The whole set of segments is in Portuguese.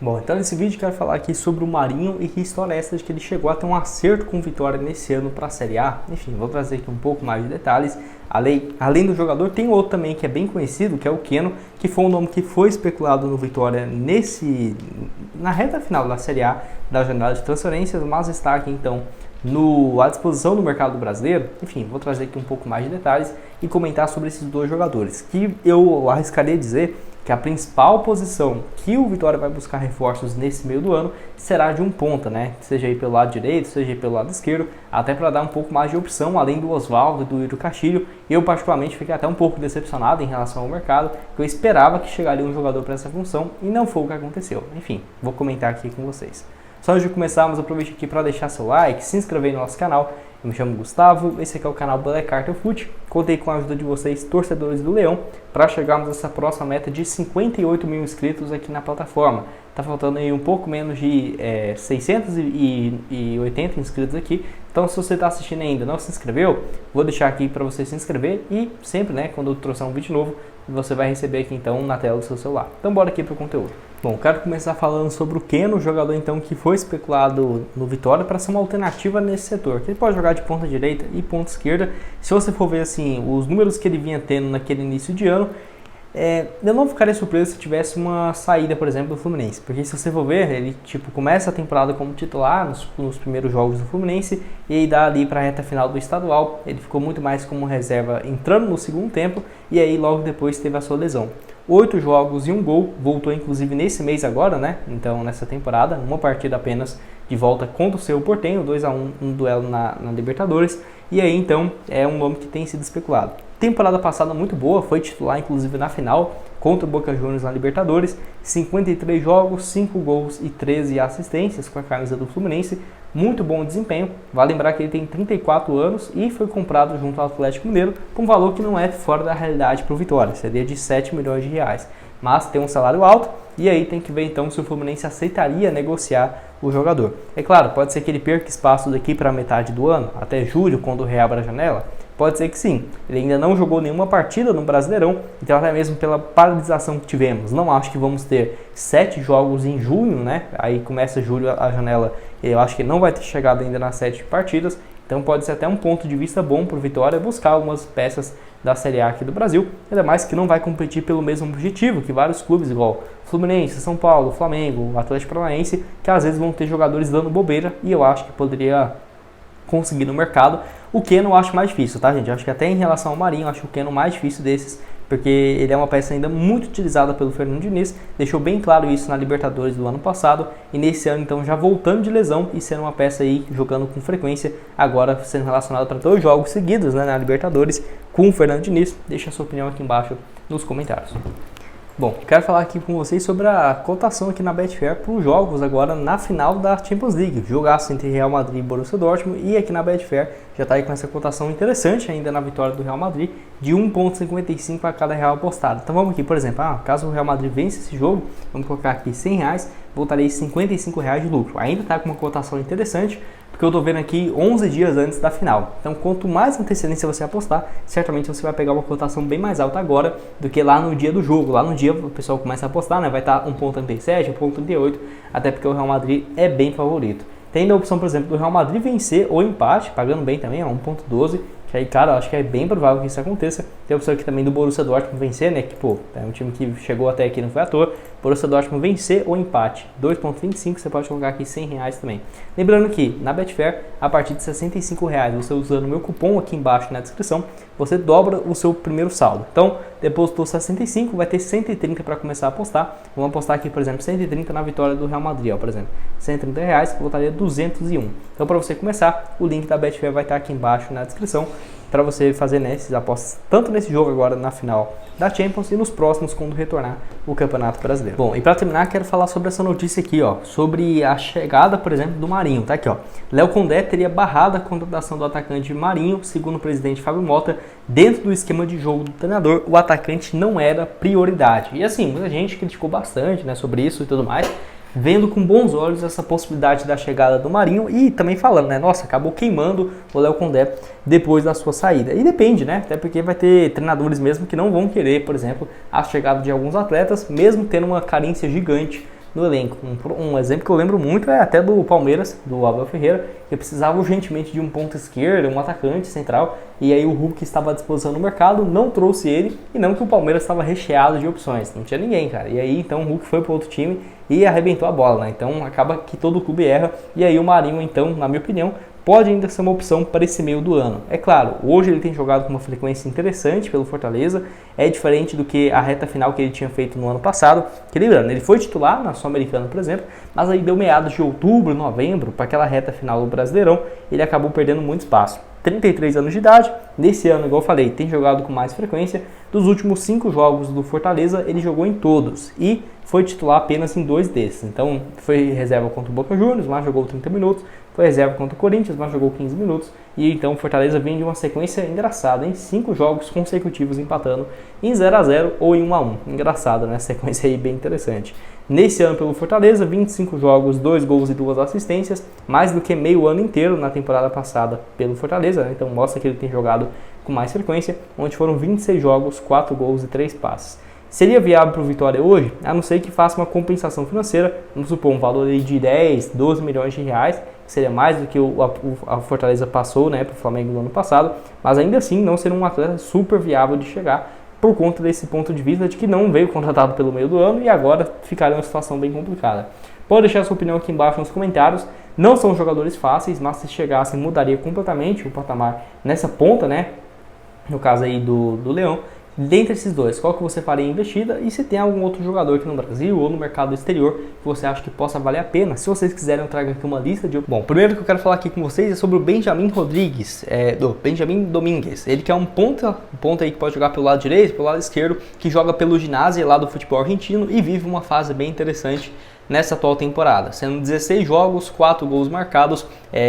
Bom, então nesse vídeo eu quero falar aqui sobre o Marinho e que história é essa de que ele chegou a ter um acerto com Vitória nesse ano para a Série A. Enfim, vou trazer aqui um pouco mais de detalhes. Além do jogador, tem outro também que é bem conhecido, que é o Keno, que foi um nome que foi especulado no Vitória na reta final da Série A da janela de transferências, mas está aqui então à disposição do mercado brasileiro. Enfim, vou trazer aqui um pouco mais de detalhes e comentar sobre esses dois jogadores, que eu arriscaria dizer que a principal posição que o Vitória vai buscar reforços nesse meio do ano será de um ponta, né? Seja aí pelo lado direito, seja aí pelo lado esquerdo, até para dar um pouco mais de opção, além do Oswaldo e do Iro Castilho. Eu particularmente fiquei até um pouco decepcionado em relação ao mercado, que eu esperava que chegaria um jogador para essa função e não foi o que aconteceu. Enfim, vou comentar aqui com vocês. Só antes de começarmos, aproveite aqui para deixar seu like, se inscrever no nosso canal. Eu me chamo Gustavo, esse aqui é o canal Black Carter Foot. Contei com a ajuda de vocês, torcedores do Leão, para chegarmos a essa próxima meta de 58 mil inscritos aqui na plataforma. Tá faltando aí um pouco menos de 680 inscritos aqui. Então, se você está assistindo ainda e não se inscreveu, vou deixar aqui para você se inscrever e sempre, né, quando eu trouxer um vídeo novo, você vai receber aqui então na tela do seu celular. Então, bora aqui para o conteúdo. Bom, quero começar falando sobre o Keno, jogador então que foi especulado no Vitória para ser uma alternativa nesse setor, que ele pode jogar de ponta direita e ponta esquerda. Se você for ver assim os números que ele vinha tendo naquele início de ano, eu não ficaria surpreso se tivesse uma saída, por exemplo, do Fluminense, porque se você for ver, ele começa a temporada como titular nos primeiros jogos do Fluminense e aí dá ali para a reta final do estadual, ele ficou muito mais como reserva entrando no segundo tempo e aí logo depois teve a sua lesão. 8 jogos e 1 gol, voltou inclusive nesse mês agora, né? Então nessa temporada, uma partida apenas de volta contra o Cerro Porteño, 2-1, um duelo na Libertadores, e aí então é um nome que tem sido especulado. Temporada passada muito boa, foi titular inclusive na final contra o Boca Juniors na Libertadores, 53 jogos, 5 gols e 13 assistências com a camisa do Fluminense, muito bom desempenho. Vale lembrar que ele tem 34 anos e foi comprado junto ao Atlético Mineiro por um valor que não é fora da realidade para o Vitória, seria de 7 milhões de reais. Mas tem um salário alto e aí tem que ver então se o Fluminense aceitaria negociar o jogador. É claro, pode ser que ele perca espaço daqui para a metade do ano, até julho, quando reabra a janela. Pode ser que sim, ele ainda não jogou nenhuma partida no Brasileirão, então até mesmo pela paralisação que tivemos, não acho que vamos ter 7 jogos em junho, né? Aí começa julho a janela, eu acho que não vai ter chegado ainda nas 7 partidas, então pode ser até um ponto de vista bom para o Vitória buscar algumas peças da Série A aqui do Brasil, ainda mais que não vai competir pelo mesmo objetivo que vários clubes igual Fluminense, São Paulo, Flamengo, Atlético Paranaense, que às vezes vão ter jogadores dando bobeira e eu acho que poderia conseguir no mercado. O Keno eu acho mais difícil, tá, gente? Eu acho que até em relação ao Marinho, eu acho o Keno mais difícil desses, porque ele é uma peça ainda muito utilizada pelo Fernando Diniz, deixou bem claro isso na Libertadores do ano passado, e nesse ano então já voltando de lesão e sendo uma peça aí jogando com frequência, agora sendo relacionado para 2 jogos seguidos, né, na Libertadores com o Fernando Diniz. Deixa a sua opinião aqui embaixo nos comentários. Bom, quero falar aqui com vocês sobre a cotação aqui na Betfair para os jogos agora na final da Champions League. Jogaço entre Real Madrid e Borussia Dortmund, e aqui na Betfair já está aí com essa cotação interessante ainda na vitória do Real Madrid de 1,55 a cada real apostado. Então vamos aqui, por exemplo, caso o Real Madrid vença esse jogo, vamos colocar aqui R$100, voltarei R$55 de lucro. Ainda está com uma cotação interessante, porque eu estou vendo aqui 11 dias antes da final. Então, quanto mais antecedência você apostar, certamente você vai pegar uma cotação bem mais alta agora do que lá no dia do jogo. Lá no dia o pessoal começa a apostar, né? Vai estar 1,37, 1,38, até porque o Real Madrid é bem favorito. Tem ainda a opção, por exemplo, do Real Madrid vencer ou empate, pagando bem também, 1,12. Que aí, cara, eu acho que é bem provável que isso aconteça. Tem a opção aqui também do Borussia Dortmund vencer, né? Que, é um time que chegou até aqui, não foi à toa. Borussia Dortmund vencer ou empate, 2,25, você pode colocar aqui R$100 também. Lembrando que na Betfair, a partir de R$65, você usando o meu cupom aqui embaixo na descrição, você dobra o seu primeiro saldo. Então, depositou 65, vai ter 130 para começar a apostar. Vamos apostar aqui, por exemplo, 130 na vitória do Real Madrid, ó, por exemplo. R$130, voltaria 201. Então, para você começar, o link da Betfair vai estar aqui embaixo na descrição, para você fazer esses apostas, tanto nesse jogo agora na final da Champions e nos próximos quando retornar o Campeonato Brasileiro. Bom, e para terminar, quero falar sobre essa notícia aqui, ó, sobre a chegada, por exemplo, do Marinho, tá aqui, ó. Léo Condé teria barrado a contratação do atacante Marinho, segundo o presidente Fábio Mota. Dentro do esquema de jogo do treinador, o atacante não era prioridade. E assim, muita gente criticou bastante, né, sobre isso e tudo mais, vendo com bons olhos essa possibilidade da chegada do Marinho e também falando, né, nossa, acabou queimando o Léo Condé depois da sua saída. E depende, né, até porque vai ter treinadores mesmo que não vão querer, por exemplo, a chegada de alguns atletas, mesmo tendo uma carência gigante no elenco. Um exemplo que eu lembro muito é até do Palmeiras, do Abel Ferreira, que precisava urgentemente de um ponto esquerdo, um atacante central, e aí o Hulk estava à disposição no mercado, não trouxe ele, e não que o Palmeiras estava recheado de opções, não tinha ninguém, cara. E aí então o Hulk foi para outro time e arrebentou a bola, né? Então acaba que todo clube erra, e aí o Marinho, então, na minha opinião, pode ainda ser uma opção para esse meio do ano. É claro, hoje ele tem jogado com uma frequência interessante pelo Fortaleza, é diferente do que a reta final que ele tinha feito no ano passado, que lembrando, ele foi titular na Sul-Americana, por exemplo, mas aí deu meados de outubro, novembro, para aquela reta final do Brasileirão, ele acabou perdendo muito espaço. 33 anos de idade, nesse ano, igual eu falei, tem jogado com mais frequência. Dos últimos 5 jogos do Fortaleza, ele jogou em todos e foi titular apenas em 2 desses. Então, foi reserva contra o Boca Juniors, mas jogou 30 minutos, foi reserva contra o Corinthians, mas jogou 15 minutos. E então o Fortaleza vem de uma sequência engraçada, em 5 jogos consecutivos empatando em 0-0 ou em 1-1. Engraçado, né? Sequência aí bem interessante. Nesse ano pelo Fortaleza, 25 jogos, 2 gols e 2 assistências, mais do que meio ano inteiro na temporada passada pelo Fortaleza, né? Então mostra que ele tem jogado com mais frequência, onde foram 26 jogos, 4 gols e 3 passes. Seria viável para o Vitória hoje, a não ser que faça uma compensação financeira, vamos supor um valor de 10, 12 milhões de reais, que seria mais do que a Fortaleza passou, né, para o Flamengo no ano passado, mas ainda assim não seria um atleta super viável de chegar, por conta desse ponto de vista de que não veio contratado pelo meio do ano e agora ficaria uma situação bem complicada. Pode deixar sua opinião aqui embaixo nos comentários. Não são jogadores fáceis, mas se chegassem mudaria completamente o patamar nessa ponta, né? No caso aí do Leão. Dentre esses dois, qual que você faria a investida e se tem algum outro jogador aqui no Brasil ou no mercado exterior que você acha que possa valer a pena? Se vocês quiserem, eu trago aqui uma lista de... Bom, primeiro que eu quero falar aqui com vocês é sobre o Benjamin Rodrigues, Benjamin Domingues. Ele que é um ponta aí que pode jogar pelo lado direito, pelo lado esquerdo, que joga pelo Ginásio lá do futebol argentino e vive uma fase bem interessante nessa atual temporada, sendo 16 jogos, 4 gols marcados,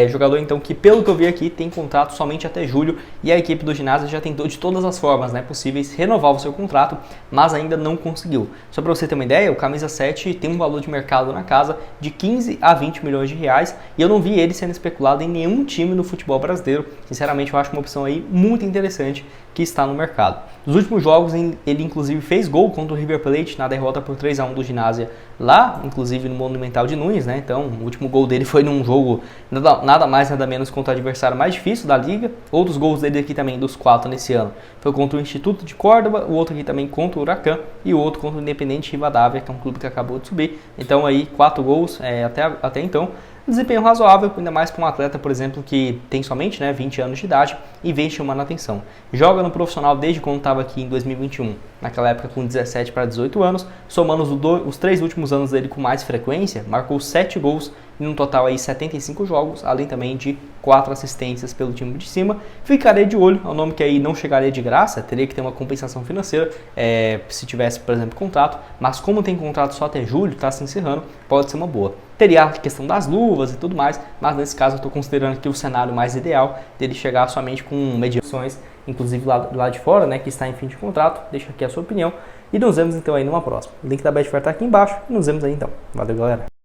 jogador então que pelo que eu vi aqui tem contrato somente até julho e a equipe do Ginásio já tentou de todas as formas, né, possíveis renovar o seu contrato, mas ainda não conseguiu. Só para você ter uma ideia, o camisa 7 tem um valor de mercado na casa de 15 a 20 milhões de reais e eu não vi ele sendo especulado em nenhum time no futebol brasileiro. Sinceramente, eu acho uma opção aí muito interessante que está no mercado. Nos últimos jogos ele inclusive fez gol contra o River Plate na derrota por 3-1 do Ginásio lá, inclusive no Monumental de Nunes, né? Então, o último gol dele foi num jogo nada mais, nada menos contra o adversário mais difícil da liga. Outros gols dele aqui também, dos 4 nesse ano, foi contra o Instituto de Córdoba, o outro aqui também contra o Huracan e o outro contra o Independente Rivadavia, que é um clube que acabou de subir. Então, aí, 4 gols até então. Desempenho razoável, ainda mais para um atleta, por exemplo, que tem somente 20 anos de idade e vem chamando a atenção. Joga no profissional desde quando estava aqui em 2021, naquela época com 17 para 18 anos, somando os 3 últimos anos dele com mais frequência, marcou 7 gols em um total aí 75 jogos, além também de 4 assistências pelo time de cima. Ficaria de olho, é um nome que aí não chegaria de graça, teria que ter uma compensação financeira se tivesse, por exemplo, contrato, mas como tem contrato só até julho, está se encerrando, pode ser uma boa. Teria a questão das luvas e tudo mais, mas nesse caso eu estou considerando aqui o cenário mais ideal dele chegar somente com mediações, inclusive lá de fora, né, que está em fim de contrato. Deixa aqui a sua opinião e nos vemos então aí numa próxima. O link da Betfair está aqui embaixo e nos vemos aí então. Valeu, galera!